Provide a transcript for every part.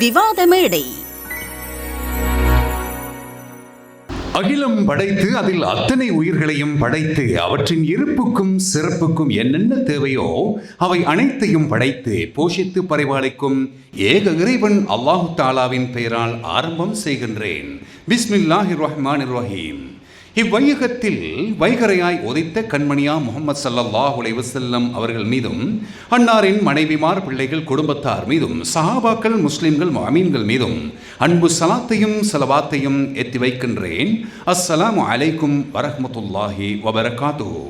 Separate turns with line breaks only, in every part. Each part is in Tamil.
விவாத மேடை.
அகிலம் படைத்து அதில் அத்தனை உயிர்களையும் படைத்து அவற்றின் இருப்புக்கும் சிறப்புக்கும் என்னென்ன தேவையோ அவை அனைத்தையும் படைத்து போஷித்து பரிபாலிக்கும் ஏக இறைவன் அல்லாஹு தாலாவின் பெயரால் ஆரம்பம் செய்கின்றேன். பிஸ்மில்லாஹிர் ரஹ்மானிர் ரஹீம். இவ்வையகத்தில் வைகரையாய் உதைத்த கண்மணியா முஹம்மது ஸல்லல்லாஹு அலைஹி வஸல்லம் அவர்கள் மீதும் அன்னாரின் மனைவிமார் பிள்ளைகள் குடும்பத்தார் மீதும் சஹாபாக்கள் முஸ்லிம்கள் முஅமீன்கள் மீதும் அன்பு சலாத்தையும் ஸலவாத்தையும் எத்தி வைக்கின்றேன். அஸ்ஸலாமு அலைக்கும் வரஹ்மத்துல்லாஹி வபரகாத்துஹு.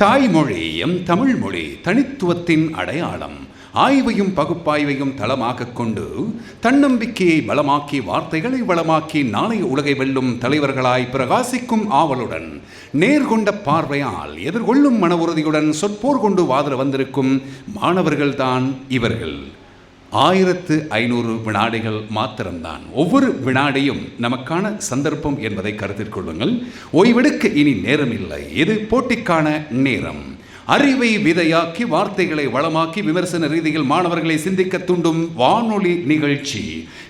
தாய்மொழி எம் தமிழ் மொழி தனித்துவத்தின் அடையாளம். ஆய்வையும் பகுப்பாய்வையும் தளமாக கொண்டு தன்னம்பிக்கையை பலமாக்கி வார்த்தைகளை வளமாக்கி நாளைய உலகை வெல்லும் தலைவர்களாய் பிரகாசிக்கும் ஆவலுடன் நேர்கொண்ட பார்வையால் எதிர்கொள்ளும் மன உறுதியுடன் சொற்போர் கொண்டு வாதிட வந்திருக்கும் மாணவர்கள்தான் இவர்கள். 1500 வினாடிகள் மாத்திரம்தான். ஒவ்வொரு வினாடியும் நமக்கான சந்தர்ப்பம் என்பதை கருத்தில் கொள்ளுங்கள். ஓய்வெடுக்க இனி நேரம் இல்லை. இது போட்டிக்கான நேரம். அறிவை விதையாக்கி வார்த்தைகளை வளமாக்கி விமர்சன ரீதியில் மாணவர்களை சிந்திக்க தூண்டும் வானொலி நிகழ்ச்சி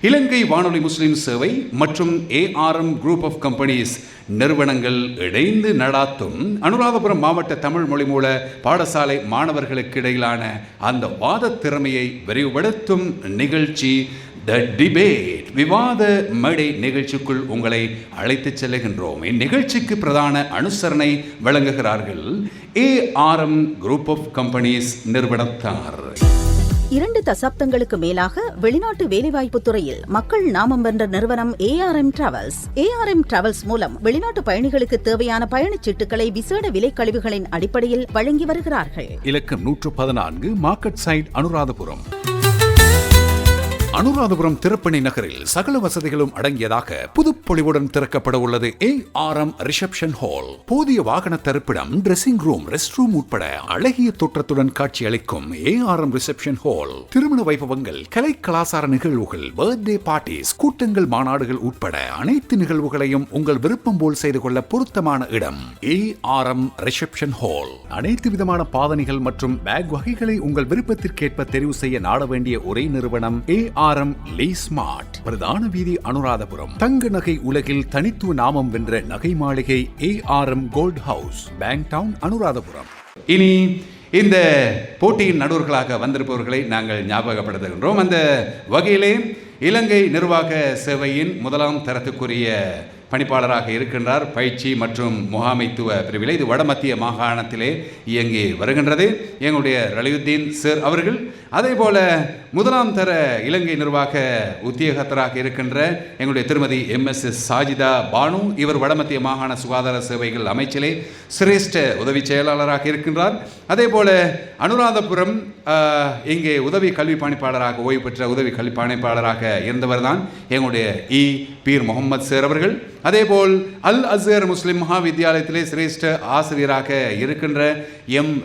இலங்கை வானொலி முஸ்லிம் சேவை மற்றும் ARM குரூப் ஆஃப் கம்பெனிஸ் நிறுவனங்கள் இணைந்து நடாத்தும் அனுராதபுரம் மாவட்ட தமிழ் மொழி மூல பாடசாலை மாணவர்களுக்கு இடையிலான அந்த வாத திறமையை விரிவுபடுத்தும் நிகழ்ச்சி த டிபேட் விவாத மேடை நிகழ்ச்சிக்குள் உங்களை அழைத்துச் செல்லுகின்றோம். இந்நிகழ்ச்சிக்கு பிரதான அனுசரணை வழங்குகிறார்கள் ARM குரூப் ஆஃப் கம்பெனிஸ் நிறுவனத்தார்.
2 தசாப்தங்களுக்கு மேலாக வெளிநாட்டு வேலைவாய்ப்பு துறையில் மக்கள் நாமம் வென்ற நிறுவனம் ARM டிராவல்ஸ். ARM டிராவல்ஸ் மூலம் வெளிநாட்டு பயணிகளுக்கு தேவையான பயணச்சீட்டுகளை விசேட விலை கழிவுகளின் அடிப்படையில் வழங்கி வருகிறார்கள்.
இலக்கம் 114 மார்க்கெட் சைட் அனுராதபுரம். அனுராதபுரம் திருப்பணி நகரில் சகல வசதிகளும் அடங்கியதாக புதுப்பொலிவுடன் திறக்கப்பட உள்ளது ARM ரிசப்ஷன் ஹால். போதிய வாகன தரிப்பிடம், டிரெஸ்ஸிங் ரூம், ரெஸ்ட் ரூம் உட்பட அழகிய தோற்றத்துடன் காட்சி அளிக்கும் ARM ரிசப்ஷன் ஹால் திருமண வைபவங்கள், கலை கலாசார நிகழ்வுகள், பர்த்டே பார்ட்டிஸ், கூட்டங்கள், மாநாடுகள் உட்பட அனைத்து நிகழ்வுகளையும் உங்கள் விருப்பம் போல் செய்து கொள்ள பொருத்தமான இடம் ARM ரிசப்ஷன் ஹால். அனைத்து விதமான பாதணிகள் மற்றும் பேக் வகைகளை உங்கள் விருப்பத்திற்கேற்ப தெரிவு செய்ய நாட வேண்டிய ஒரே நிறுவனம் ARM லீ ஸ்மார்ட். பிரதான வீதி அனுராதபுரம். தங்க நகை உலகில் தனித்துவ நாமம் வென்ற நகை மாளிகை ARM gold house, bank town, Anuradhapura. இனி இந்த போட்டியின் நடுவர்களாக வந்திருப்பவர்களை நாங்கள் ஞாபகப்படுத்துகின்றோம். அந்த வகையிலே இலங்கை நிர்வாக சேவையின் 1ஆம் தரத்துக்குரிய பணிப்பாளராக இருக்கின்றார். பயிற்சி மற்றும் முகாமைத்துவ பிரிவிலே இது வடமத்திய மாகாணத்திலே இயங்கி வருகின்றது எங்களுடைய ரலியுத்தீன் சார் அவர்கள். அதே போல 1ஆம் தர இலங்கை நிர்வாக உத்தியோகத்தராக இருக்கின்ற எங்களுடைய திருமதி MS சாஜிதா பானு, இவர் வடமத்திய மாகாண சுகாதார சேவைகள் அமைச்சிலே சிரேஷ்ட உதவி செயலாளராக இருக்கின்றார். அதே போல அனுராதபுரம் இங்கே உதவி கல்வி பணிப்பாளராக ஓய்வு பெற்ற உதவி கல்வி பணிப்பாளராக இருந்தவர் தான் எங்களுடைய பீர் முகமது சார் அவர்கள். அதேபோல் அல் அஸ்ஹர் முஸ்லிம் மகா வித்தியாலயத்திலே சிரேஷ்ட ஆசிரியராக இருக்கின்ற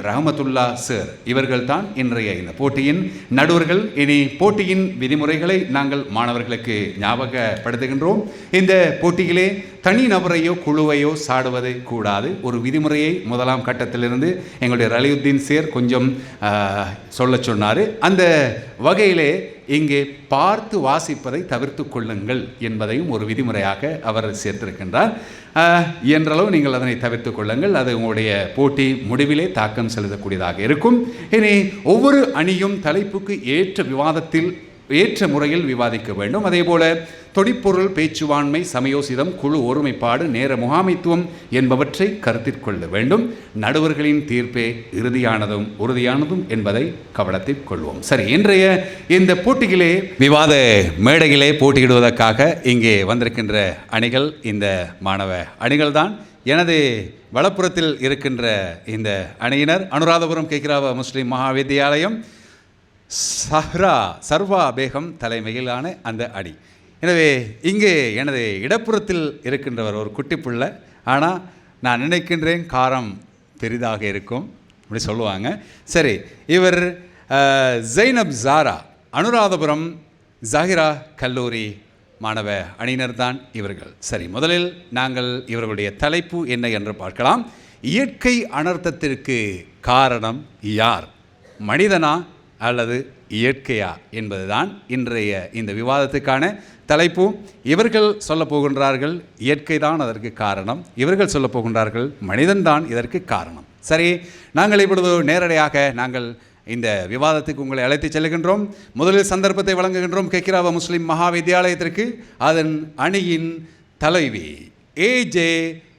ரஹமத்துல்லா சார், இவர்கள் தான் இன்றைய இந்த போட்டியின் நடுவர்கள். இனி போட்டியின் விதிமுறைகளை நாங்கள் மாணவர்களுக்கு ஞாபகப்படுத்துகின்றோம். இந்த போட்டியிலே தனி நபரையோ குழுவையோ சாடுவது கூடாது. ஒரு விதிமுறையை 1ஆம் கட்டத்திலிருந்து எங்களுடைய ரலியுத்தீன் சார் கொஞ்சம் சொல்ல சொன்னார். அந்த வகையிலே இங்கே பார்த்து வாசிப்பதை தவிர்த்து கொள்ளுங்கள் என்பதையும் ஒரு விதிமுறையாக அவர் சேர்த்திருக்கின்றார். என்றளவு நீங்கள் அதனை தவிர்த்து கொள்ளுங்கள். அது உங்களுடைய போட்டி முடிவிலே தாக்கம் செலுத்தக்கூடியதாக இருக்கும். இனி ஒவ்வொரு அணியும் தலைப்புக்கு ஏற்ற விவாதத்தில் ஏற்ற முறையில் விவாதிக்க வேண்டும். அதேபோல தொடிப்பொருள், பேச்சுவாண்மை, சமயோசிதம், குழு ஒருமைப்பாடு, நேர முகாமைத்துவம் என்பவற்றை கருத்தில் கொள்ள வேண்டும். நடுவர்களின் தீர்ப்பே இறுதியானதும் உறுதியானதும் என்பதை கவனத்தில் கொள்வோம். சரி, இன்றைய இந்த போட்டியிலே விவாத மேடையிலே போட்டியிடுவதற்காக இங்கே வந்திருக்கின்ற அணிகள் இந்த மாணவ அணிகள் தான். எனது வலப்புறத்தில் இருக்கின்ற இந்த அணியினர் அனுராதபுரம் கேக்கிராவ முஸ்லிம் மகா வித்தியாலயம் சர்வா பேகம் தலைமையிலான அந்த அணி. எனவே இங்கே எனது இடப்புறத்தில் இருக்கின்றவர் ஒரு குட்டி பிள்ளை, ஆனால் நான் நினைக்கின்றேன் காரம் பெரிதாக இருக்கும் அப்படி சொல்லுவாங்க. சரி, இவர் ஜைனப் ஜாரா, அனுராதபுரம் ஜாகிரா கல்லூரி மாணவ அணியினர் தான் இவர்கள். சரி, முதலில் நாங்கள் இவர்களுடைய தலைப்பு என்ன என்று பார்க்கலாம். இயற்கை அனர்த்தத்திற்கு காரணம் யார்? மனிதனா அல்லது இயற்கையா என்பதுதான் இன்றைய இந்த விவாதத்துக்கான தலைப்பு. இவர்கள் சொல்ல போகின்றார்கள் இயற்கை தான் அதற்கு காரணம், இவர்கள் சொல்ல போகின்றார்கள் மனிதன்தான் இதற்கு காரணம். சரி, நாங்கள் இப்பொழுது நேரடியாக நாங்கள் இந்த விவாதத்துக்கு உங்களை அழைத்து செல்கின்றோம். முதலில் சந்தர்ப்பத்தை வழங்குகின்றோம் கெக்கிராவ முஸ்லிம் மகா வித்தியாலயத்திற்கு. அதன் அணியின் தலைவி ஏஜே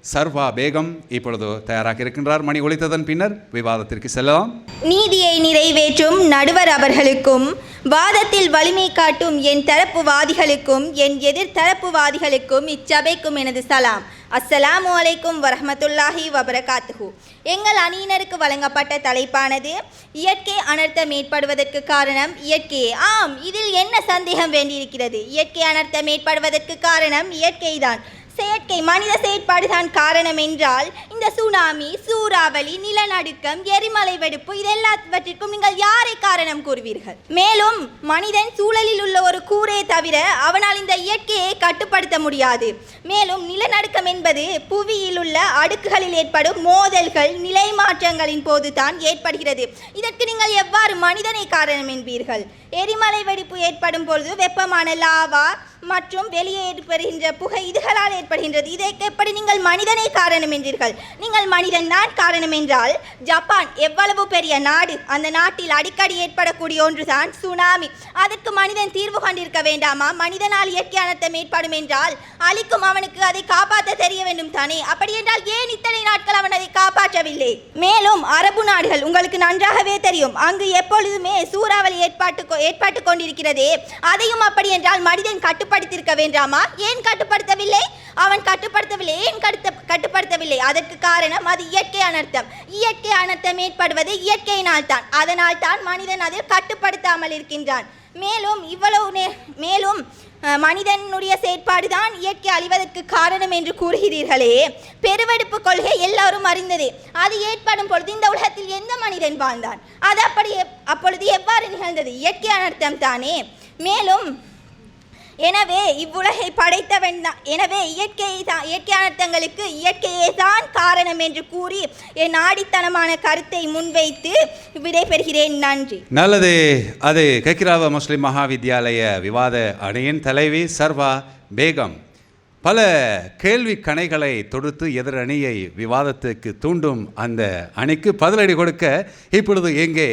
சர்வா பேகம் இப்பொழுது தயாராக இருக்கின்றார். மணி ஒலித்ததன் பின்னர் விவாதத்திற்கு செல்லலாம்.
நீதியை நிறைவேற்றும் நடுவர் அவர்களுக்கும், வாதத்தில் வலிமை காட்டும் என் தரப்புவாதிகளுக்கும் என் எதிர்த்தரப்புவாதிகளுக்கும் இச்சபைக்கும் எனது சலாம். அஸ்ஸலாமு அலைக்கும் வரஹ்மத்துல்லாஹி வபரகாத்துஹு. எங்கள் அணியினருக்கு வழங்கப்பட்ட தலைப்பானது இயற்கை அனர்த்தம் ஏற்படுவதற்கு காரணம் இயற்கையே. ஆம், இதில் என்ன சந்தேகம் வேண்டியிருக்கிறது? இயற்கை அனர்த்தம் ஏற்படுவதற்கு காரணம் இயற்கைதான். செயற்கை மனித செயற்பாடுதான் காரணம் என்றால் இந்த சுனாமி, சூறாவளி, நிலநடுக்கம், எரிமலை வெடிப்பு இதெல்லாவற்றிற்கும் நீங்கள் யாரை காரணம் கூறுவீர்கள்? மேலும் மனிதன் சூழலில் உள்ள ஒரு கூரே தவிர அவனால் இந்த இயற்கையை கட்டுப்படுத்த முடியாது. மேலும் நிலநடுக்கம் என்பது புவியில் உள்ள அடுக்குகளில் ஏற்படும் மோதல்கள், நிலை மாற்றங்களின் போது தான் ஏற்படுகிறது. இதற்கு நீங்கள் எவ்வாறு மனிதனை காரணம் என்பீர்கள்? எரிமலை வெடிப்பு ஏற்படும் பொழுது வெப்பமான லாவா மற்றும் வெளியே ஏற்படுகின்ற புகை இதுகளால் ஏற்படுகின்றது. இதற்கு எப்படி நீங்கள் மனிதனை காரணம் என்றீர்கள்? நீங்கள் மனிதன் தான் காரணம் என்றால் ஜப்பான் எவ்வளவு பெரிய நாடு, அந்த நாட்டில் அடிக்கடி ஏற்படக்கூடிய ஒன்றுதான் சுனாமி. அதற்கு மனிதன் தீர்வு கொண்டிருக்க வேண்டாமா? மனிதனால் இயற்கை அனர்த்தம் ஏற்படும் என்றால் அழிக்கும் அவனுக்கு அதை காப்பாற்ற தெரிய வேண்டும் தானே? அப்படி என்றால் ஏன் இத்தனை நாட்கள் அவன் அதை காப்பாற்றவில்லை? மேலும் அரபு நாடுகள் உங்களுக்கு நன்றாகவே தெரியும், அங்கு எப்பொழுதுமே சூறாவளி ஏற்பட்டு கொண்டிருக்கிறதே. அதையும் அப்படி என்றால் மனிதன் கட்டுப்படுத்தியிருக்க வேண்டாமா? ஏன் கட்டுப்படுத்தவில்லை? அவன் கட்டுப்படுத்தவில்லை. ஏன் கட்டுப்படுத்தவில்லை? அதற்கு காரணம் அது இயற்கை அனர்த்தம். இயற்கை அனர்த்தம் ஏற்படுவது இயற்கையினால் தான். அதனால் தான் மனிதன் அதில் கட்டுப்படுத்தாமல் இருக்கின்றான். மேலும் மனிதனுடைய செயற்பாடுதான் இயற்கை அழிவதற்கு காரணம் என்று கூறுகிறீர்களே. பெருவெடுப்பு கொள்கை எல்லாரும் அறிந்ததே. அது ஏற்படும் பொழுது இந்த உலகத்தில் எந்த மனிதன் வாழ்ந்தான்? அது அப்பொழுது எவ்வாறு நிகழ்ந்தது? இயற்கை அனர்த்தம் தானே. மேலும் எனவே இவ்வுலகை படைத்தவன் தான். எனவே இயற்கை அனர்த்தங்களுக்கு இயற்கையே தான் காரணம் என்று கூறி என் ஆடித்தனமான கருத்தை முன்வைத்து விடைபெறுகிறேன். நன்றி.
நல்லது. அது கெக்கிராவ முஸ்லிம் மகா வித்தியாலய விவாத அணியின் தலைவி சர்வா பேகம் பல கேள்வி கணைகளை தொடுத்து எதிர் அணியை விவாதத்துக்கு தூண்டும் அந்த அணிக்கு பதிலடி கொடுக்க இப்பொழுது எங்கே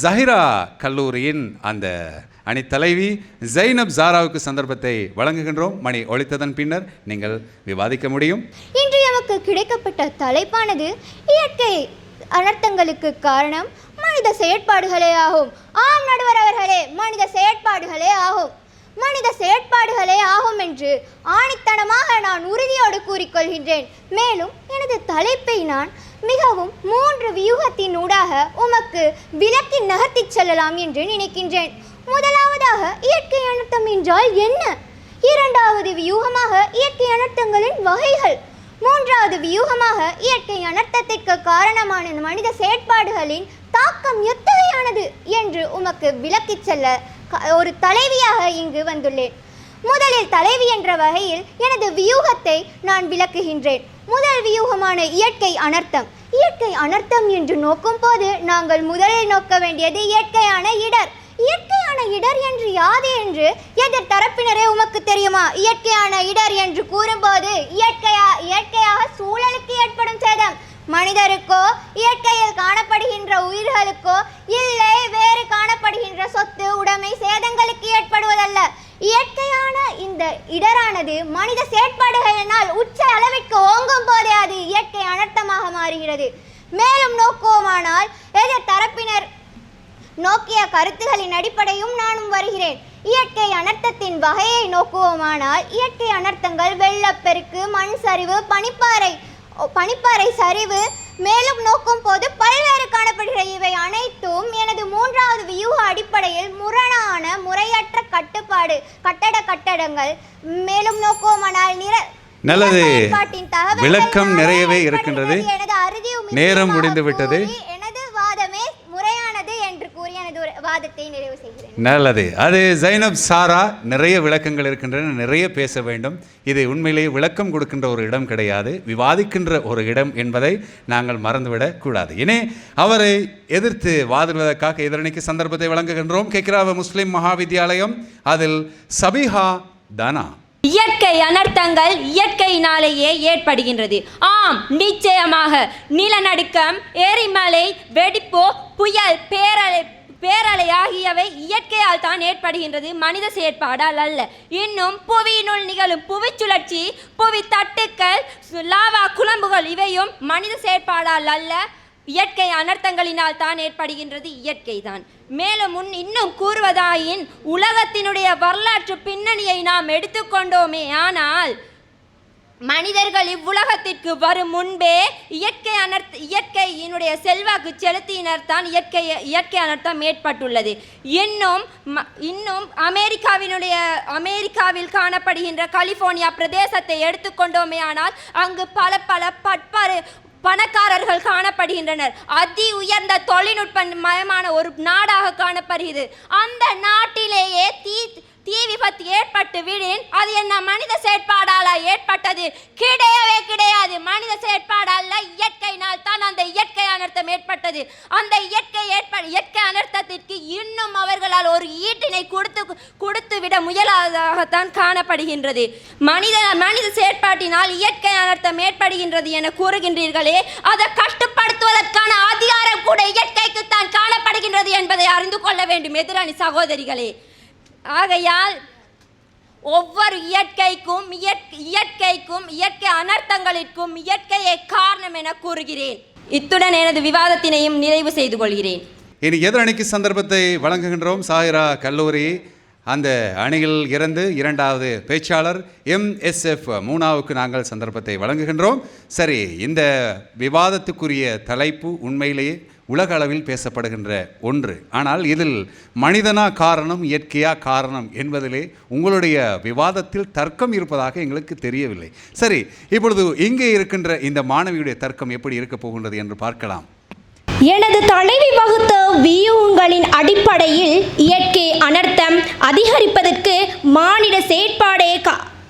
ஜஹிரா கல்லூரியின் அந்த அணி தலைவி ஜைனப் ஜாராவுக்கு சந்தர்ப்பத்தை வழங்குகின்றோம். மணி ஒலித்ததன் பின்னர் நீங்கள் விவாதிக்க முடியும்.
இன்று நமக்கு கிடைக்கப்பட்ட தலைப்பானது இயற்கை அனர்த்தங்களுக்கு காரணம் மனித செயற்பாடுகளே ஆகும். ஆம் நடுவர் அவர்களே, மனித செயற்பாடுகளே ஆகும். மனித செயற்பாடுகளே ஆகும் என்று ஆணித்தனமாக நான் உறுதியோடு கூறிக்கொள்கின்றேன். மேலும் எனது தலைப்பை நான் மிகவும் 3 வியூகத்தின் ஊடாக உமக்கு விளக்கி நகர்த்தி செல்லலாம் என்று நினைக்கின்றேன். முதலாவதாக இயற்கை அனர்த்தம் என்றால் என்ன? இரண்டாவது வியூகமாக இயற்கை அனர்த்தங்களின் வகைகள். மூன்றாவது வியூகமாக இயற்கை அனர்த்தத்திற்கு காரணமான மனித செயற்பாடுகளின் தாக்கம் எத்தகையானது என்று உமக்கு விளக்கிச் செல்ல ஒரு தலைவியாக இங்கு வந்துள்ளேன். முதலில் தலைவி என்ற வகையில் எனது வியூகத்தை நான் விளக்குகின்றேன். முதல் வியூகமான இயற்கை அனர்த்தம். இயற்கை அனர்த்தம் என்று நோக்கும் போது நாங்கள் முதலில் நோக்க வேண்டியது இயற்கையான இடர். இயற்கையான இடர் என்று யாது என்று எதிர் தரப்பினரே உமக்கு தெரியுமா? இயற்கையான இடர் என்று கூறும்போது இயற்கையாக சூழலுக்கு ஏற்படும் சேதம் மனிதருக்கோ இயற்கையில் காணப்படுகின்ற உயிர்களுக்கோ இல்லை வேறு காணப்படுகின்ற சொத்து உடைமை சேதங்களுக்கு ஏற்படுவதல்ல. இயற்கையான இந்த இடரானது மனித செயற்பாடுகளினால் உச்ச அளவிற்கு ஓங்கும் போதே அது இயற்கை அனர்த்தமாக மாறுகிறது. மேலும் நோக்குவோமானால் எதிர் தரப்பினர் நோக்கிய கருத்துகளின் அடிப்படையும் நானும் வருகிறேன். இயற்கை அனர்த்தத்தின் வகையை நோக்குவோமானால் இயற்கை அனர்த்தங்கள் வெள்ளப்பெருக்கு, மண் சரிவு, பனிப்பாறை சரிவு மேலும் நோக்கும் போது பல்வேறு காணப்படுகிற இவை அனைத்தும் எனது மூன்றாவது வியூக அடிப்படையில் முரணான முறையற்ற கட்டடங்கள் மேலும் நோக்குவோமானால்
நல்லது. விளக்கம் நிறையவே இருக்கின்றது. நேரம் முடிந்து விட்டது.
எனது வாதமே முறையானது என்று கூறி எனது வாதத்தை நிறைவு செய்கிறேன்.
நல்லது. அது ஜைனப் சாரா, நிறைய விளக்கங்கள் இருக்கின்றன, நிறைய பேச வேண்டும். இது உண்மையிலேயே விளக்கம் கொடுக்கின்ற ஒரு இடம் கிடையாது, விவாதிக்கின்ற ஒரு இடம் என்பதை நாங்கள் மறந்துவிடக் கூடாது. இனி அவரை எதிர்த்து வாதிடுவதற்காக எதிரணிக்கு சந்தர்ப்பத்தை வழங்குகின்றோம். கெக்ராவ முஸ்லிம் மகாவித்யாலயம், அதில் சபிஹா தானா.
இயற்கை அனர்த்தங்கள் இயற்கையினாலேயே ஏற்படுகின்றது. ஆம், நிச்சயமாக நிலநடுக்கம், எரிமலை, வெடிப்பு, புயல், பேரலை ஆகியவை இயற்கையால் தான் ஏற்படுகின்றது, மனித செயற்பாடால் அல்ல. இன்னும் புவியினுள் நிகழும் புவி சுழற்சி, புவி தட்டுக்கள், லாவா குழம்புகள் இவையும் மனித செயற்பாடால் அல்ல, இயற்கை அனர்த்தங்களினால் தான் ஏற்படுகின்றது, இயற்கை தான். மேலும் இன்னும் கூறுவதாயின் உலகத்தினுடைய வரலாற்று பின்னணியை நாம் எடுத்துக்கொண்டோமே, மனிதர்கள் இவ்வுலகத்திற்கு வரும் முன்பே இயற்கையினுடைய செல்வாக்கு செலுத்தினர் தான் இயற்கை அனர்த்தம் ஏற்பட்டுள்ளது. இன்னும் அமெரிக்காவில் காணப்படுகின்ற கலிபோர்னியா பிரதேசத்தை எடுத்துக்கொண்டோமே, அங்கு பல பணக்காரர்கள் காணப்படுகின்றனர். அதி உயர்ந்த தொழில்நுட்ப மயமான ஒரு நாடாக காணப்படுகிறது. அந்த நாட்டிலேயே தீ விபத்து ஏற்பட்டு விடின் அது என்ன மனித செயற்பாடால ஏற்பட்டது? கிடையவே கிடையாது. மனித செயற்பாடால இயற்கையினால் தான் அந்த இயற்கை அனர்த்தம் ஏற்பட்டது. அந்த இயற்கை அனர்த்தத்திற்கு இன்னும் அவர்களால் ஒரு ஈட்டினை கொடுத்து விட முயலாதாகத்தான் காணப்படுகின்றது. மனித செயற்பாட்டினால் இயற்கை அனர்த்தம் ஏற்படுகின்றது என கூறுகின்றீர்களே, அதை கட்டுப்படுத்துவதற்கான அதிகாரம் கூட இயற்கைக்கு தான் காணப்படுகின்றது என்பதை அறிந்து கொள்ள வேண்டும் எதிரணி சகோதரிகளே. ஆகையால் ஒவ்வொரு இயற்கைக்கும் இயற்கை அனர்த்தங்களிற்கும் இயற்கையை காரணம் என கூறுகிறேன். இத்துடன் எனது விவாதத்தினையும் நிறைவு செய்து கொள்கிறேன்.
இனி எதிரணிக்கு சந்தர்ப்பத்தை வழங்குகின்றோம். சாயிரா கல்லூரி அந்த அணியில் இருந்து இரண்டாவது பேச்சாளர் MSF மூனாவுக்கு நாங்கள் சந்தர்ப்பத்தை வழங்குகின்றோம். சரி, இந்த விவாதத்துக்குரிய தலைப்பு உண்மையிலேயே உலக அளவில் பேசப்படுகின்ற ஒன்று. ஆனால் இதில் மனிதனா காரணம், இயற்கையா காரணம் என்பதிலே உங்களுடைய விவாதத்தில் தர்க்கம் இருப்பதாக எங்களுக்கு தெரியவில்லை. சரி, இப்பொழுது இங்கே இருக்கின்ற இந்த மாணவியுடைய தர்க்கம் எப்படி இருக்க போகின்றது என்று பார்க்கலாம்.
எனது தலைவி வகுத்த வியூகங்களின் அடிப்படையில் இயற்கை அனர்த்தம் அதிகரிப்பதற்கு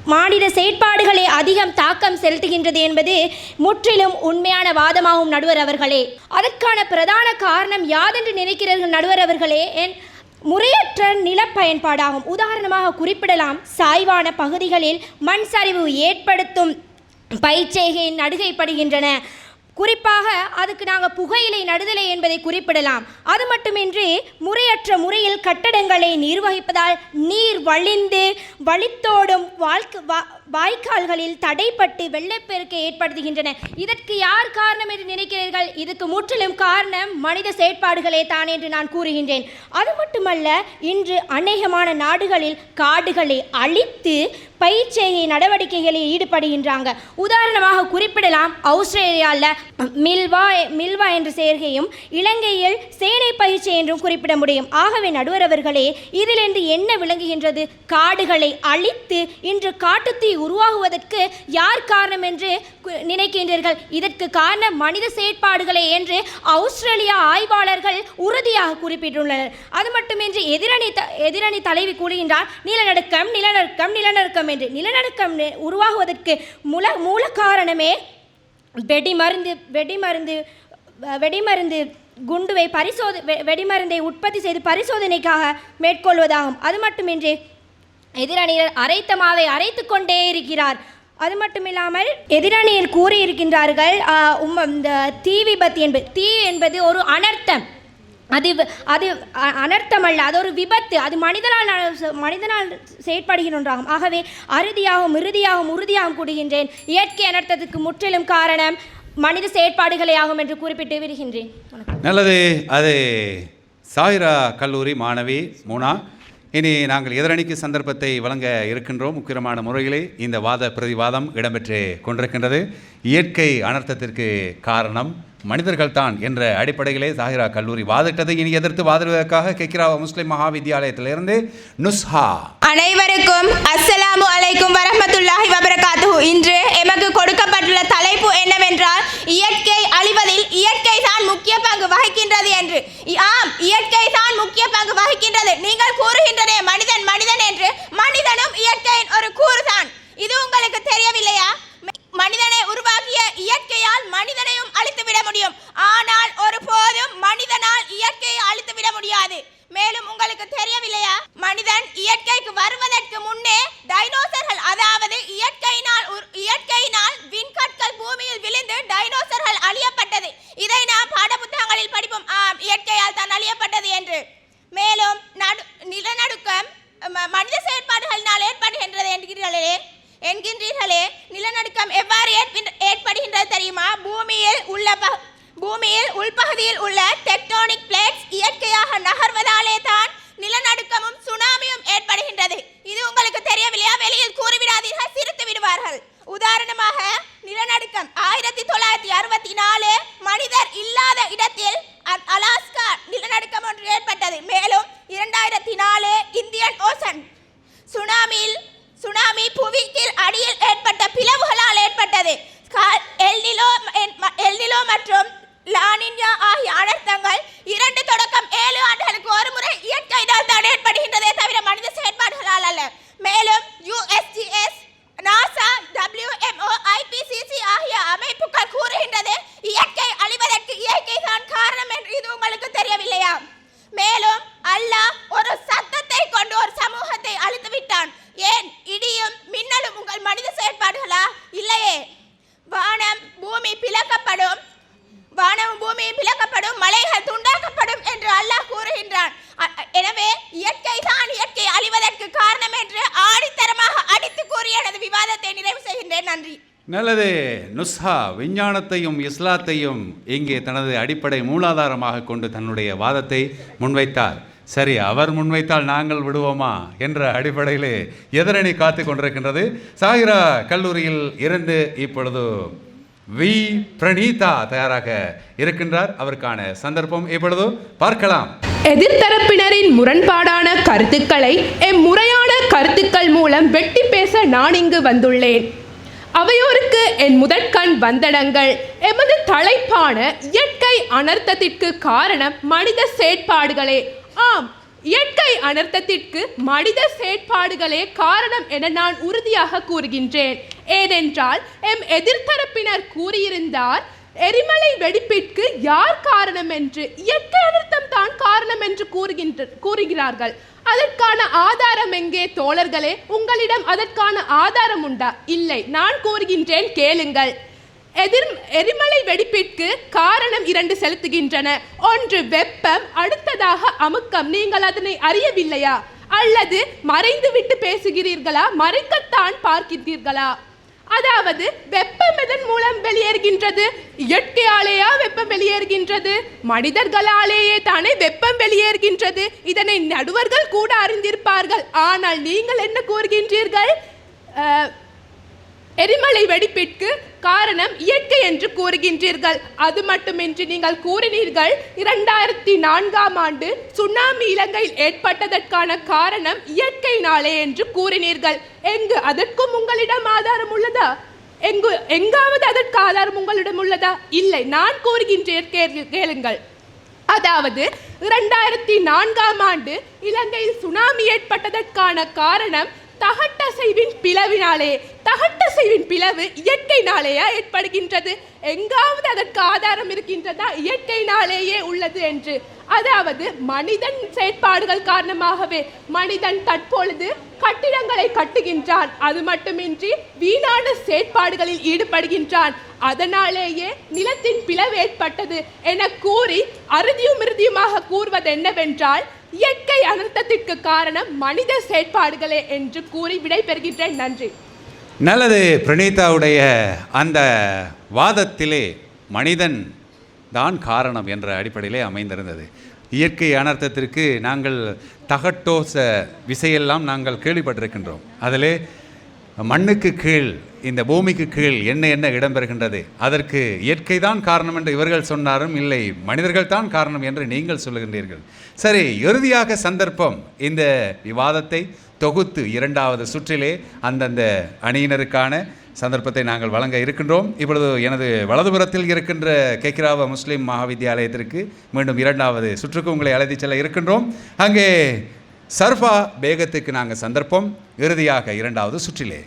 மானிட செயற்பாடுகளே அதிகம் தாக்கம் செலுத்துகின்றது என்பது முற்றிலும் உண்மையான வாதமாகும் நடுவர் அவர்களே. அதற்கான பிரதான காரணம் யாதென்று நினைக்கிறீர்கள் நடுவர் அவர்களே? முறையற்ற நில பயன்பாடாகும். உதாரணமாக குறிப்பிடலாம், சாய்வான பகுதிகளில் மண் சரிவு ஏற்படுத்தும் பயிர்ச்செய்கை நடுகைப்படுகின்றன. குறிப்பாக அதுக்கு நாங்கள் புகையிலை நடுதலை என்பதை குறிப்பிடலாம். அது மட்டுமின்றி முறையற்ற முறையில் கட்டடங்களை நிர்வகிப்பதால் நீர் வழித்தோடும் வாய்க்கால்களில் தடைப்பட்டு வெள்ளப்பெருக்கை ஏற்படுத்துகின்றன. இதற்கு யார் காரணம் என்று நினைக்கிறீர்கள்? இதுக்கு முற்றிலும் காரணம் மனித செயற்பாடுகளே தான் என்று நான் கூறுகின்றேன். அது மட்டுமல்ல, இன்று அநேகமான நாடுகளில் காடுகளை அழித்து பயிர்ச்செய்கை நடவடிக்கைகளில் ஈடுபடுகின்றாங்க. உதாரணமாக குறிப்பிடலாம், ஆஸ்திரேலியாவில் மில்வா என்ற செயற்கையும் இலங்கையில் சேனை பயிற்சி என்றும் குறிப்பிட முடியும். ஆகவே நடுவர் அவர்களே, இதிலிருந்து என்ன விளங்குகின்றது? காடுகளை அழித்து இன்று காட்டுத்தீ உருவாகுவதற்கு யார் காரணம் என்று நினைக்கின்றீர்கள்? இதற்கு காரணம் மனித செயற்பாடுகளே என்று ஆஸ்திரேலியா ஆய்வாளர்கள் உறுதியாக குறிப்பிட்டுள்ளனர். அது மட்டுமின்றி எதிரணி தலைவி கூறுகின்றார், நிலநடுக்கம் என்று. நிலநடுக்கம் உருவாகுவதற்கு மூல காரணமே வெடிமருந்து குண்டுவை வெடிமருந்தை உற்பத்தி செய்து பரிசோதனைக்காக மேற்கொள்வதாகும். அது மட்டுமின்றி எதிரணியர் அரைத்த மாவை அரைத்து கொண்டே இருக்கிறார். அது மட்டுமில்லாமல் எதிரணியர் கூறியிருக்கின்றார்கள், இந்த தீ என்பது ஒரு அனர்த்தம். அது அனர்த்தம் அல்ல, அது ஒரு விபத்து. அது மனிதனால் செயற்படுகின்ற ஒன்றாகும். ஆகவே இறுதியாகவும் கூறுகின்றேன், இயற்கை அனர்த்தத்துக்கு முற்றிலும் காரணம் மனித செயற்பாடுகளே ஆகும் என்று குறிப்பிட்டு விடுகின்றேன்.
நல்லது. அது சாயிரா கல்லூரி மாணவி மூனா. இனி நாங்கள் எதிரணிக்கு சந்தர்ப்பத்தை வழங்க இருக்கின்றோம். முக்கியமான முறையிலே இந்த வாத பிரதிவாதம் இடம்பெற்று கொண்டிருக்கின்றது. இயற்கை அனர்த்தத்திற்கு காரணம் மனிதர்கள் தான் என்ற அடிப்படையிலே சாஹிரா கல்லூரி வாதிட்டதை இனி எதிர்த்து வாதிடுவதற்காக கெக்கிரா முஸ்லிம் மகா வித்தியாலயத்திலிருந்து நுஸ்ஹா.
அனைவருக்கும் அஸ்ஸலாமு அலைக்கும் வரஹ்மத்துல்லாஹி வபரகாத்துஹு. இன்று எமக்கு கொடுக்கப்பட்டுள்ள தலைப்பு என்னவென்றால் இயற்கை அழிவதில் இயற்கை தான் முக்கிய பங்கு வகிக்கின்றது என்று. ஆம், இயற்கை தான் முக்கிய பங்கு வகிக்கின்றது. நீங்கள் கூறுகின்றதே மனிதன் மனிதன் என்று, மனிதனும் இயற்கையின் ஒரு கூறுதான். இது உங்களுக்கு தெரியவில்லையா? மனிதனை உருவாக்கிய இயற்கையால் மனிதனையும் அழித்துவிட முடியும். ஆனால் ஒருபோதும் மனிதனால் இயற்கையை அழித்துவிட முடியாது. மேலும் உங்களுக்கு தெரியவில்லையா, மனிதன் இயற்கைக்கு வருவதற்கு முன்னே டைனோசர்கள், அதாவது இயற்கையினால் விண்கற்கள் பூமியில் விழுந்து டைனோசர்கள் அழியப்பட்டது. இதை நாம் பாடப்புத்தகங்களில் படிப்போம். ஆம், இயற்கையால் தான் அழியப்பட்டது என்று. மேலும் நிலநடுக்கம் மனித செயற்பாடுகளினால் ஏற்படுகின்றது என்கின்றீர்களே, நிலநடுக்கம் எவ்வாறு ஏற்படுகின்றது தெரியுமா? பூமியில் உள்பகுதியில் உள்ள டெக்டோனிக் பிளேட்ஸ் இயற்கையாக நகர்வதாலே தான் நிலநடுக்கமும் சுனாமியும் ஏற்படுகின்றது. இது உங்களுக்கு தெரியவில்லையா? வெளியில் கூறிவிடாதீர்கள், சிரித்து விடுவார்கள். உதாரணமாக, நிலநடுக்கம் 1964 மனிதர் இல்லாத இடத்தில் அலாஸ்கா நிலநடுக்கம் ஒன்று ஏற்பட்டது. மேலும் 2004 இந்தியன் ஓசன் சுனாமி புவிக்கு அடியில் ஏற்பட்ட பிளவுகளால் ஏற்பட்டது. எல்னிலோ மற்றும் லானின்யா ஆகிய அனர்த்தங்கள் 2 தொடக்கம் 7 ஆண்டுகளுக்கு ஒரு முறை இயற்கையினால் தான் ஏற்படுகின்றதே தவிர மனித செயற்பாடுகளால் அல்ல. மேலும் USGS, NASA, WMO, IPCC ஆகிய அமைப்புகள் கூறுகின்றது இயற்கை அழிவதற்கு இயற்கை தான் காரணம் என்று. இது உங்களுக்கு தெரியவில்லையா? மேலும் அல்லாஹ் ஒரு சத்தத்தை கொண்டு ஒரு சமூகத்தை அழித்து விட்டான். ஏன்? இடியும் மின்னலும் உங்கள் மனித செயற்பாடுகளா? இல்லையே. வானமும் பூமியும் பிளக்கப்படும், மலைகள் துண்டாக்கப்படும் என்று அல்லாஹ் கூறுகின்றான். எனவே இயற்கை அழிவதற்கு காரணம் என்று ஆணித்தரமாக அடித்து கூறி எனது விவாதத்தை நிறைவு செய்கின்றேன். நன்றி.
நல்லது. நுஸ்ஹா விஞ்ஞானத்தையும் இஸ்லாத்தையும் இங்கே தனது அடிப்படை மூலாதாரமாக கொண்டு தன்னுடைய வாதத்தை முன்வைத்தார். சரி, அவர் முன்வைத்தால் நாங்கள் விடுவோமா என்ற அடிப்படையிலே எதிரணி காத்து கொண்டிருக்கின்றது. சாஹிரா கல்லூரியில் இருந்து இப்பொழுது வி பிரணீதா தயாராக இருக்கின்றார். அவருக்கான சந்தர்ப்பம் இப்பொழுது பார்க்கலாம்.
எதிர்த்தரப்பினரின் முரண்பாடான கருத்துக்களை முறையான கருத்துக்கள் மூலம் வெட்டி பேச நான் இங்கு வந்துள்ளேன். அவையோருக்கு என் முதற்கண் வந்தடங்கள். எமது தலைப்பான இயற்கை அனர்த்தத்திற்கு காரணம் மனித செயற்பாடுகளே. ஆம், இயற்கை அனர்த்தத்திற்கு மனித செயற்பாடுகளே காரணம் என நான் உறுதியாக கூறுகின்றேன். ஏனென்றால் எதிர்த்தரப்பினர் கூறியிருந்தார் எரிமலை வெடிப்பிற்கு யார் காரணம் என்று. இயற்கை அனர்த்தம் தான் காரணம் என்று கூறுகிறார்கள். அதற்கான ஆதாரம் எங்கே தோழர்களே? உங்களிடம் அதற்கான ஆதாரம் உண்டா? இல்லை. நான் கூறுகின்றேன், கேளுங்கள். எரிமலை வெடிப்பிற்கு காரணம் 2 செலுத்துகின்றன. ஒன்று வெப்பம், அடுத்ததாக அமுக்கம். நீங்கள் அதனை அறியவில்லையா? அல்லது மறைந்து விட்டு பேசுகிறீர்களா? மறைக்கத்தான் பார்க்கிறீர்களா? அதாவது வெப்பம் எதன் மூலம் வெளியேறுகின்றது? இயற்கையாலேயா வெப்பம் வெளியேறுகின்றது? மனிதர்களாலேயே தானே வெப்பம் வெளியேறுகின்றது. இதனை நடுவர்கள் கூட அறிந்திருப்பார்கள். ஆனால் நீங்கள் என்ன கூறுகின்றீர்கள்? எரிமலை வெடிப்பிற்கு காரணம் இயற்கை என்று கூறுகின்றீர்கள். அது மட்டுமின்றி நீங்கள் கூறினீர்கள் 2004ஆம் ஆண்டு சுனாமி இலங்கையில் ஏற்பட்டதற்கான காரணம் இயற்கையினாலே என்று கூறினீர்கள். அதற்கும் உங்களிடம் ஆதாரம் உள்ளதா? எங்காவது அதற்கு ஆதாரம் உங்களிடம் உள்ளதா? இல்லை. நான் கூறுகின்றேன், கேளுங்கள். அதாவது 2004ஆம் ஆண்டு இலங்கையில் சுனாமி ஏற்பட்டதற்கான காரணம் தகட்டசைவின் பிளவினாலே. தகட்டசைவின் பிளவு இயற்கையினாலேயா ஏற்படுகின்றது? எங்காவது அதற்கு ஆதாரம் இருக்கின்றதா இயற்கையினாலேயே உள்ளது என்று? அதாவது மனிதன் செயற்பாடுகள் காரணமாகவே மனிதன் தற்பொழுது கட்டிடங்களை கட்டுகின்றான். அது மட்டுமின்றி வீணான செயற்பாடுகளில் ஈடுபடுகின்றான். அதனாலேயே நிலத்தின் பிளவு ஏற்பட்டது என கூறி அறுதியும் இறுதியுமாக கூறுவது என்னவென்றால் இயற்கை அனர்த்தத்திற்கு காரணம் மனித செயற்பாடுகளே என்று கூறி விடைபெறுகின்றேன். நன்றி.
நல்லது. பிரணீதாவுடைய அந்த வாதத்திலே மனிதன் தான் காரணம் என்ற அடிப்படையிலே அமைந்திருந்தது. இயற்கை அனர்த்தத்திற்கு நாங்கள் தகட்டோச விசையெல்லாம் நாங்கள் கேள்விப்பட்டிருக்கின்றோம். அதிலே மண்ணுக்கு கீழ் இந்த பூமிக்கு கீழ் என்ன இடம்பெறுகின்றது, அதற்கு இயற்கை தான் காரணம் என்று இவர்கள் சொன்னாரும் இல்லை, மனிதர்கள் தான் காரணம் என்று நீங்கள் சொல்லுகின்றீர்கள். சரி, இறுதியாக சந்தர்ப்பம் இந்த விவாதத்தை தொகுத்து இரண்டாவது சுற்றிலே அந்தந்த அணியினருக்கான சந்தர்ப்பத்தை நாங்கள் வழங்க இருக்கின்றோம். இப்பொழுது எனது வலதுபுறத்தில் இருக்கின்ற கேக்கிராவ முஸ்லீம் மகாவித்தியாலயத்திற்கு மீண்டும் இரண்டாவது சுற்றுக்கு உங்களை அழைத்து செல்ல இருக்கின்றோம். அங்கே சர்ஃபா பேகத்துக்கு நாங்கள் சந்தர்ப்பம் இறுதியாக இரண்டாவது சுற்றிலே.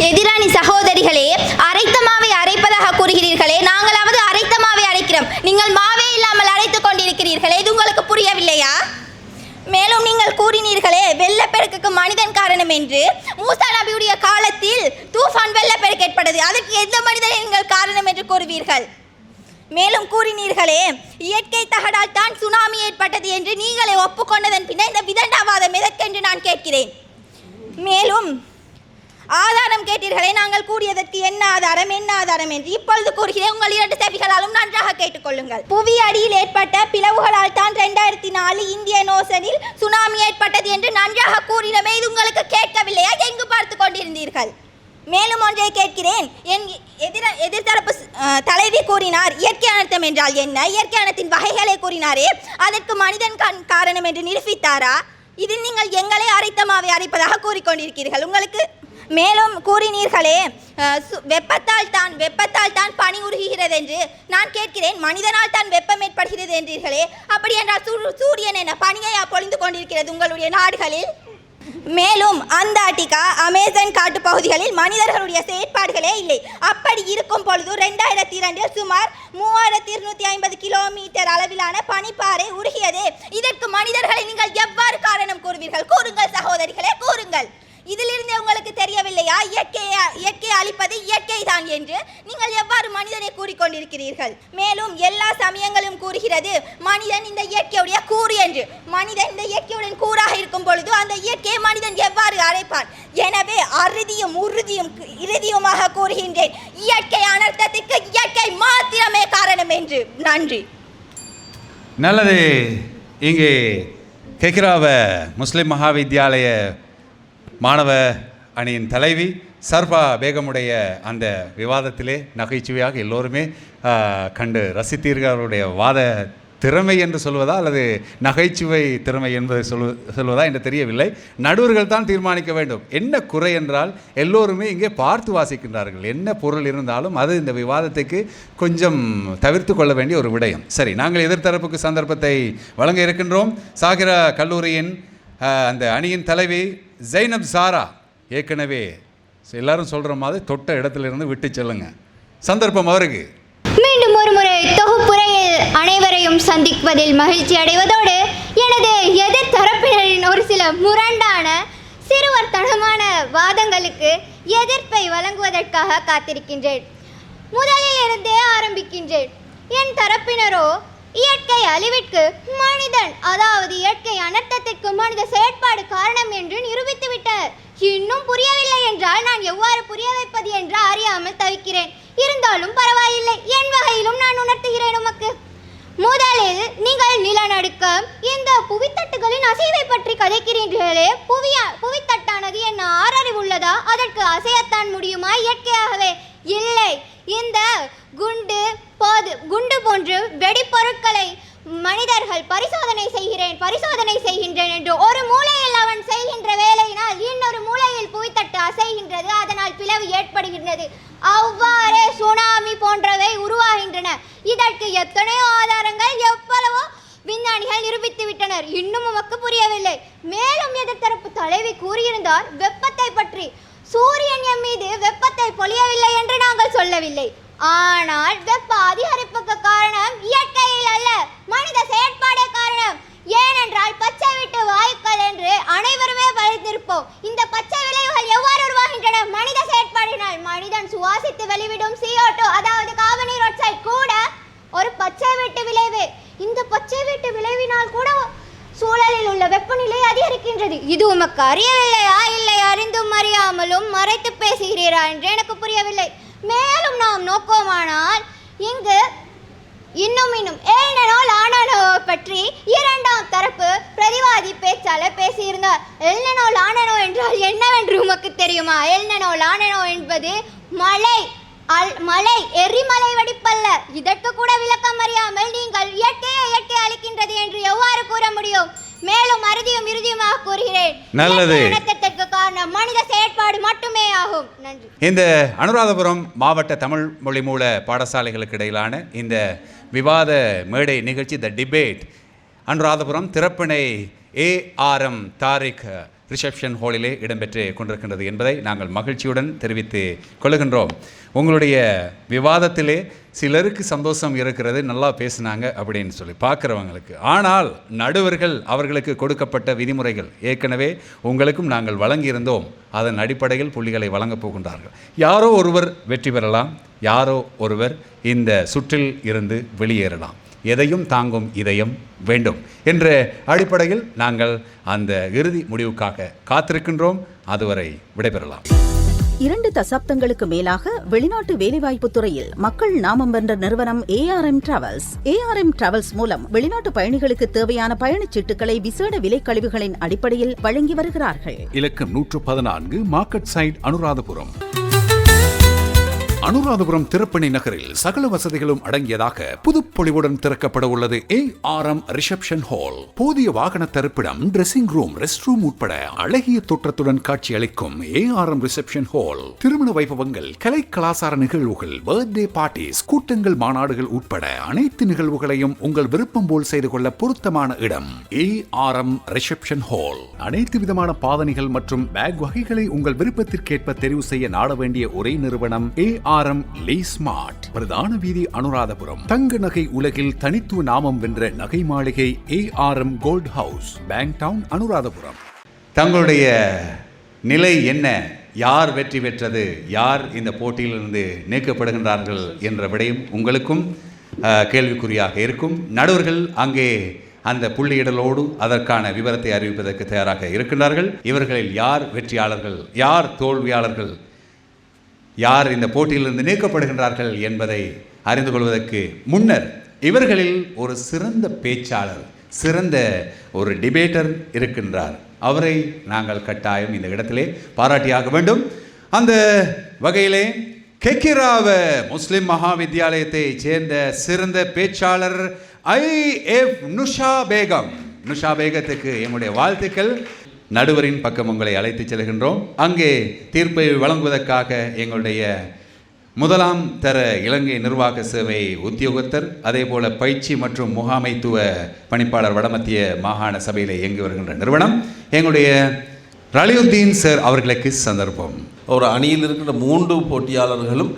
எதிரானி சகோதரிகளே, அரைத்த மாவை அரைப்பதாக கூறுகிறீர்களே, நாங்களாவது அரைத்த மாவை அரைக்கிறோம், நீங்கள் மாவே இல்லாமல் அரைத்துக் கொண்டிருக்கிறீர்களே, இது உங்களுக்கு புரியவில்லையா? மேலும் நீங்கள் கூறினீர்களே வெள்ளப்பெருக்குக்கு மனிதன் காரணம் என்று. மூசா நபியுடைய காலத்தில் தூஃபான் வெள்ளப்பெருக்கு ஏற்பட்டது, அதற்கு எந்த மனிதனை நீங்கள் காரணம் என்று கூறுவீர்கள்? மேலும் கூறினீர்களே இயற்கை தகடால் தான் சுனாமி ஏற்பட்டது என்று நீங்களே ஒப்புக்கொண்டதன் பின்னர் இந்த விதண்டாவாதம் எதற்கென்று நான் கேட்கிறேன். மேலும் ஆதாரம் கேட்டீர்களே, நாங்கள் கூறியதற்கு என்ன ஆதாரம் என்று. இப்பொழுது கூறுகிறேன், உங்கள் இரண்டு செவிகளாலும் நன்றாக கேட்டுக்கொள்ளுங்கள். புவி அடியில் ஏற்பட்ட பிளவுகளால் தான் 2004 இந்தியன் ஓசனில் சுனாமி ஏற்பட்டது என்று நன்றாக கூறினமே, இது உங்களுக்கு கேட்கவில்லையா? எங்கு பார்த்து கொண்டிருந்தீர்கள்? மேலும் ஒன்றை கேட்கிறேன், என் எதிர்த்தரப்பு தலைவி கூறினார் இயற்கை அனர்த்தம் என்றால் என்ன, இயற்கை அனர்த்தத்தின் வகைகளை கூறினாரே, அதற்கு மனிதன் காரணம் என்று நிரூபித்தாரா? இதில் நீங்கள் எங்களை அரைத்தமாவை அரைப்பதாக கூறிக்கொண்டிருக்கிறீர்கள். உங்களுக்கு மேலும் கூறினீர்களே வெப்பத்தால் தான் பனி உருகுகிறது என்று. நான் கேட்கிறேன், மனிதனால் தான் வெப்பம் ஏற்படுகிறது என்றீர்களே, அப்படி என்றால் சூரியன் என்ன பனியை பொழிந்து கொண்டிருக்கிறது உங்களுடைய நாடுகளில்? மேலும் அண்டார்டிகா, அமேசான் காட்டு பகுதிகளில் மனிதர்களுடைய செயற்பாடுகளே இல்லை. அப்படி இருக்கும் பொழுது 2002 சுமார் 3250 கிலோமீட்டர் அளவிலான பனிப்பாறை உருகியது. இதற்கு மனிதர்களை நீங்கள் எவ்வாறு காரணம் கூறுவீர்கள்? கூறுங்கள் சகோதரிகளே, கூறுங்கள். இதிலிருந்து உங்களுக்கு தெரியவில்லையா இயற்கையை அழிப்பது இயற்கை தான் என்று? நீங்கள் எவ்வாறு மனிதனை கூறிக்கொண்டிருக்கிறீர்கள்? மேலும் எல்லா சமயங்களும் கூறுகிறது மனிதன் இந்த இயற்கையுடைய கூறு என்று. மனிதன் இந்த இயற்கையுடன் கூறாக இருக்கும் பொழுது அந்த இயற்கையை மனிதன் எவ்வாறு அழைப்பான்? எனவே இறுதியுமாக கூறுகின்றேன், இயற்கை அனர்த்தத்துக்கு இயற்கை மாத்திரமே காரணம் என்று. நன்றி.
நல்லது. இங்கே கேக்கிராவ முஸ்லிம் மகாவித்தியாலய மாணவ அணியின் தலைவி சர்ஃபா பேகமுடைய அந்த விவாதத்திலே நகைச்சுவையாக எல்லோருமே கண்டு ரசித்தீர்கள். அவருடைய வாத திறமை என்று சொல்வதா அல்லது நகைச்சுவை திறமை என்பதை சொல்வதா என்று தெரியவில்லை. நடுவர்கள் தான் தீர்மானிக்க வேண்டும். என்ன குறை என்றால் எல்லோருமே இங்கே பார்த்து வாசிக்கின்றார்கள். என்ன பொருள் இருந்தாலும் அது இந்த விவாதத்துக்கு கொஞ்சம் தவிர்த்து கொள்ள வேண்டிய ஒரு விடயம். சரி, நாங்கள் எதிர்த்தரப்புக்கு சந்தர்ப்பத்தை வழங்க இருக்கின்றோம். சாகிரா கல்லூரியின் அந்த அணியின் தலைவி ஜைனப் சாரா, ஏற்கனவே எல்லாரும் சொல்கிற மாதிரி தொட்ட இடத்திலிருந்து விட்டு செல்லுங்க. சந்தர்ப்பம் அவருக்கு.
மீண்டும் ஒரு முறை தொகுப்புரையில் அனைவரையும் சந்திப்பதில் மகிழ்ச்சி அடைவதோடு எனது எதிர்த்தரப்பினரின் ஒரு சில முரண்டான சிறுவர்த்தனமான வாதங்களுக்கு எதிர்ப்பை வழங்குவதற்காக காத்திருக்கின்றேன். முதலில் இருந்தே ஆரம்பிக்கின்றேன். என் தரப்பினரோ இயற்கை அழிவிற்கு மனிதன், அதாவது இயற்கை அனர்த்தத்திற்கு மனித செயற்பாடு காரணம் என்று நிரூபித்து விட்டனர். இன்னும் புரியவில்லை என்றால் நான் எவ்வாறு புரிய வைப்பது என்று அறியாமல் தவிக்கிறேன். இருந்தாலும் பரவாயில்லை, என் வகையிலும் நான் உணர்த்துகிறேன் உமக்கு. முதலில் நீங்கள் நிலநடுக்கம், இந்த புவித்தட்டுகளின் அசைவை பற்றி கதைக்கிறீர்களே, புவித்தட்டானது என்ன ஆறறிவு உள்ளதா? அதற்கு அசையத்தான் முடியுமா இயற்கையாகவே? இல்லை. இந்த குண்டு போன்று வெடிப்பொருட்களை மனிதர்கள் பரிசோதனை செய்கின்றேன் என்று ஒரு மூலையில் அவன் செய்கின்ற வேலையினால் இன்னொரு மூலையில் புவித்தட்டு அசைகின்றது, அதனால் பிளவு ஏற்படுகின்றது. அவ்வாறே சுனாமி போன்றவை உருவாகின்றன. இதற்கு எத்தனையோ ஆதாரங்கள் எவ்வளவோ விஞ்ஞானிகள் நிரூபித்து விட்டனர். இன்னும் உமக்கு புரியவில்லை. மேலும் எதிர்த்தரப்பு தலைவி கூறியிருந்தார் வெப்பத்தை பற்றி. சூரியன் எம் மீது வெப்பத்தை பொழியவில்லை என்று நாங்கள் சொல்லவில்லை. ஆனால் வெப்ப அதிகரிப்புக்கு காரணம் இயற்கையில் அல்ல, மனித செயற்பாடே காரணம். ஏனென்றால் பச்சை வீட்டு வாயுக்கள் என்று அனைவருமே பயந்திருப்போம். இந்த பச்சை விளைவுகள் எவ்வாறு உருவாகின்றன? மனித செயற்பாடினால். மனிதன் சுவாசித்து வெளிவிடும் CO2, அதாவது கார்பன் டை ஆக்சைடு கூட ஒரு பச்சை வீட்டு விளைவு. இந்த பச்சை வீட்டு விளைவினால் கூட சூழலில் உள்ள வெப்பநிலை அதிகரிக்கின்றது. இது உமக்கு அறியவில்லையா? இல்லை, அறிந்தும் அறியாமலும் மறைத்து பேசுகிறீரா என்று எனக்கு புரியவில்லை. மேலும் நாம் நோக்கமானால் இங்கு இன்னும் எல்னோல் ஆனனோ பற்றி இரண்டாம் தரப்பு பிரதிவாதி பேச்சாளர் பேசியிருந்தார். எல்னோல் ஆனனோ என்றால் என்னவென்று உமக்கு தெரியுமா? எல்னோல் ஆனனோ என்பது மழை எரிமலை வெடிப்பல்ல. இதற்கு கூட விளக்கம் அறியாமல் நீங்கள் இயற்கை அளிக்கின்றது என்று எவ்வாறு கூற முடியும்? மேலும் இறுதியுமாக கூறுகிறேன்,
நல்லது,
இனத்திற்கு காரணம் மனித செயற்பாடு மட்டுமே ஆகும். நன்றி. இந்த
அனுராதபுரம் மாவட்ட தமிழ் மொழி மூல பாடசாலைகளுக்கு இடையிலான இந்த விவாத மேடை நிகழ்ச்சி, த டிபேட், அனுராதபுரம் திறப்பிணை ARM தாரிக் ரிசப்ஷன் ஹாலிலே இடம்பெற்று கொண்டிருக்கின்றது என்பதை நாங்கள் மகிழ்ச்சியுடன் தெரிவித்து கொள்கின்றோம். உங்களுடைய விவாதத்திலே சிலருக்கு சந்தோஷம் இருக்கிறது, நல்லா பேசினாங்க அப்படின்னு சொல்லி பார்க்குறவங்களுக்கு. ஆனால் நடுவர்கள் அவர்களுக்கு கொடுக்கப்பட்ட விதிமுறைகள் ஏற்கனவே உங்களுக்கும் நாங்கள் வழங்கியிருந்தோம். அதன் அடிப்படையில் புள்ளிகளை வழங்கப் போகின்றார்கள். யாரோ ஒருவர் வெற்றி பெறலாம், யாரோ ஒருவர் இந்த சுற்றில் இருந்து வெளியேறலாம். எதையும் தாங்கும் இதயம் வேண்டும் என்ற அடிப்படையில் நாங்கள் அந்த இறுதி முடிவுக்காக காத்திருக்கின்றோம். அதுவரை விடைபெறலாம்.
2 தசாப்தங்களுக்கு மேலாக வெளிநாட்டு வேலைவாய்ப்பு துறையில் மக்கள் நாமம் வென்ற நிறுவனம் ARM டிராவல்ஸ். ARM டிராவல்ஸ் மூலம் வெளிநாட்டு பயணிகளுக்கு தேவையான பயணச்சீட்டுகளை விசேட விலை கழிவுகளின் அடிப்படையில் வழங்கி வருகிறார்கள்.
இலக்கம் 114, மார்க்கெட் சைட், அனுராதபுரம். அனுராதபுரம் திறப்பிணை நகரில் சகல வசதிகளும் அடங்கியதாக புதுப்பொலிவுடன் திறக்கப்பட உள்ளது ARM ரிசப்ஷன் ஹால். போதிய வாகன தரிப்பிடம், டிரெஸ்ஸிங் ரூம், ரெஸ்ட் ரூம் உட்பட அழகிய தோற்றத்துடன் காட்சி அளிக்கும் ARM ரிசப்ஷன் ஹால் திருமண வைபவங்கள், கலை கலாசார நிகழ்வுகள், பர்த்டே பார்ட்டிஸ், கூட்டங்கள், மாநாடுகள் உட்பட அனைத்து நிகழ்வுகளையும் உங்கள் விருப்பம் போல் செய்து கொள்ள பொருத்தமான இடம் ARM ரிசப்ஷன் ஹால். அனைத்து விதமான பாதணிகள் மற்றும் பேக் வகைகளை உங்கள் விருப்பத்திற்கேற்ப தெரிவு செய்ய நாட வேண்டிய ஒரே நிறுவனம் ARM லீ ஸ்மார்ட். பிரதான வீதி, அனுராதபுரம். தங்க நகை உலகில் தனித்துவ நாமம் வென்ற நகை மாளிகை ARM gold house, bank town, Anuradhapura.
தங்களுடைய நிலை என்ன? யார் வெற்றி பெற்றது? யார் இந்த போட்டியிலிருந்து நீக்கப்படுகின்றார்கள் என்ற விடயம் உங்களுக்கும் கேள்விக்குறியாக இருக்கும். நடுவர்கள் அங்கே அந்த புள்ளியிடலோடு அதற்கான விவரத்தை அறிவிப்பதற்கு தயாராக இருக்கின்றார்கள். இவர்களில் யார் வெற்றியாளர்கள், யார் தோல்வியாளர்கள், யார் இந்த போட்டியிலிருந்து நீக்கப்படுகின்றார்கள் என்பதை அறிந்து கொள்வதற்கு முன்னர் இவர்களில் ஒரு சிறந்த பேச்சாளர், சிறந்த ஒரு டிபேட்டர் இருக்கின்றார். அவரை நாங்கள் கட்டாயம் இந்த இடத்திலே பாராட்டியாக வேண்டும். அந்த வகையிலே கெக்கிராவ முஸ்லிம் மகா வித்தியாலயத்தை சேர்ந்த சிறந்த பேச்சாளர் IF நுஷா பேகம். நுஷா பேகத்துக்கு எங்களுடைய வாழ்த்துக்கள். நடுவரின் பக்கம் உங்களை அழைத்து செல்கின்றோம். அங்கே தீர்ப்பை வழங்குவதற்காக எங்களுடைய முதலாம் தர இலங்கை நிர்வாக சேவை உத்தியோகத்தர், அதே போல பயிற்சி மற்றும் முகாமைத்துவ பணிப்பாளர் வடமத்திய மாகாண சபையில் இயங்கி வருகின்ற நிறுவனம் எங்களுடைய ரலியுத்தீன் சார் அவர்களுக்கு சந்தர்ப்பம்.
ஒரு அணியில் இருக்கின்ற 3 போட்டியாளர்களும்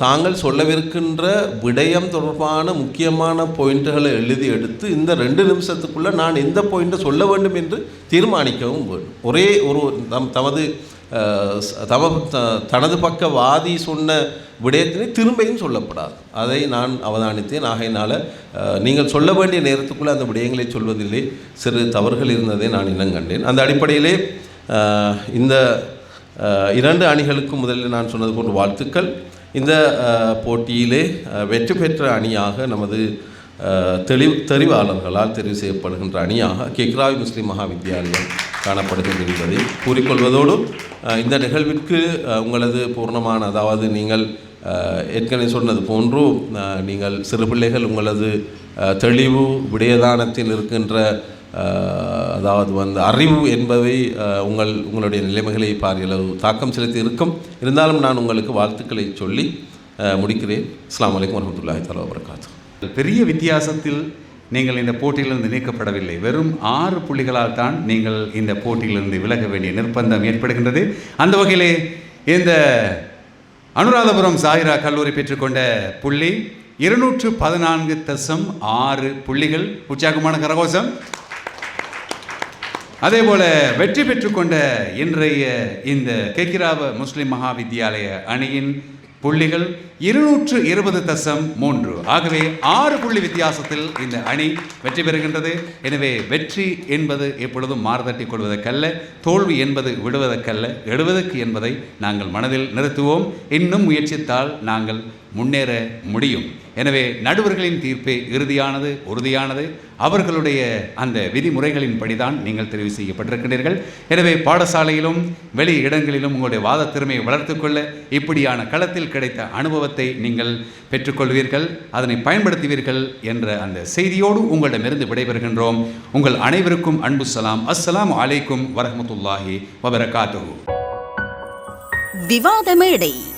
தாங்கள் சொல்லவிருக்கின்ற விடயம் தொடர்பான முக்கியமான பாயிண்ட்டுகளை எழுதி எடுத்து இந்த 2 நிமிஷத்துக்குள்ளே நான் எந்த பாயிண்ட்டை சொல்ல வேண்டும் என்று தீர்மானிக்கவும் வேண்டும். ஒரே ஒரு தனது பக்க வாதி சொன்ன விடயத்தினை திரும்பியும் சொல்லப்படாது. அதை நான் அவதானித்தேன். ஆகையினால் நீங்கள் சொல்ல வேண்டிய நேரத்துக்குள்ளே அந்த விடயங்களை சொல்வதிலே சிறு தவறுகள் இருந்ததை நான் இனம் கண்டேன். அந்த அடிப்படையிலே இந்த 2 அணிகளுக்கும் முதலில் நான் சொன்னது போன்ற வாழ்த்துக்கள். இந்த போட்டியிலே வெற்றி பெற்ற அணியாக நமது தெரிவாளர்களால் தெரிவு செய்யப்படுகின்ற அணியாக கெக்ராவி முஸ்லிம் மகா வித்தியாலயம் காணப்படுகிறது என்பதை கூறிக்கொள்வதோடு இந்த நிகழ்விற்கு உங்களது பூர்ணமான, அதாவது நீங்கள் ஏற்கனவே சொன்னது போன்று நீங்கள் சிறு பிள்ளைகள் உங்களது தெளிவு விடயதானத்தில் இருக்கின்ற அதாவது அறிவு என்பவை உங்களுடைய நிலைமைகளை பாரியளவு தாக்கம் செலுத்தி இருக்கும். இருந்தாலும் நான் உங்களுக்கு வாழ்த்துக்களை சொல்லி முடிக்கிறேன். அஸ்ஸலாமு அலைக்கும் வரஹ்மத்துல்லாஹி தஆலா வபரகாத்துஹு.
பெரிய வித்தியாசத்தில் நீங்கள் இந்த போட்டியிலிருந்து நீக்கப்படவில்லை. வெறும் 6 புள்ளிகளால் தான் நீங்கள் இந்த போட்டியிலிருந்து விலக வேண்டிய நிர்பந்தம் ஏற்படுகின்றது. அந்த வகையிலே இந்த அனுராதபுரம் சாயிரா கல்லூரி பெற்றுக்கொண்ட புள்ளி 214.6 புள்ளிகள். உற்சாகமான கரகோஷம். அதே போல வெற்றி பெற்றுக்கொண்ட இன்றைய இந்த கெக்கிராவ முஸ்லிம் மகா வித்தியாலய அணியின் புள்ளிகள் 220.3. ஆகவே 6 புள்ளி வித்தியாசத்தில் இந்த அணி வெற்றி பெறுகின்றது. எனவே வெற்றி என்பது எப்பொழுதும் மாறுதட்டிக் கொள்வதற்கல்ல, தோல்வி என்பது விடுவதற்கல்ல, எழுவதற்கு என்பதை நாங்கள் மனதில் நிறுத்துவோம். இன்னும் முயற்சித்தால் நாங்கள் முன்னேற முடியும். எனவே நடுவர்களின் தீர்ப்பே இறுதியானது, உறுதியானது. அவர்களுடைய அந்த விதிமுறைகளின்படிதான் நீங்கள் தெரிவு செய்யப்பட்டிருக்கிறீர்கள். எனவே பாடசாலையிலும் வெளி இடங்களிலும் உங்களுடைய வாத திறமையை வளர்த்துக்கொள்ள இப்படியான களத்தில் கிடைத்த அனுபவத்தை நீங்கள் பெற்றுக்கொள்வீர்கள், அதனை பயன்படுத்துவீர்கள் என்ற அந்த செய்தியோடு உங்களிடமிருந்து விடைபெறுகின்றோம். உங்கள் அனைவருக்கும் அன்பு சலாம். அஸ்ஸலாமு அலைக்கும் வரஹ்மத்துல்லாஹி வபரகாத்துஹு.
விவாத மேடை.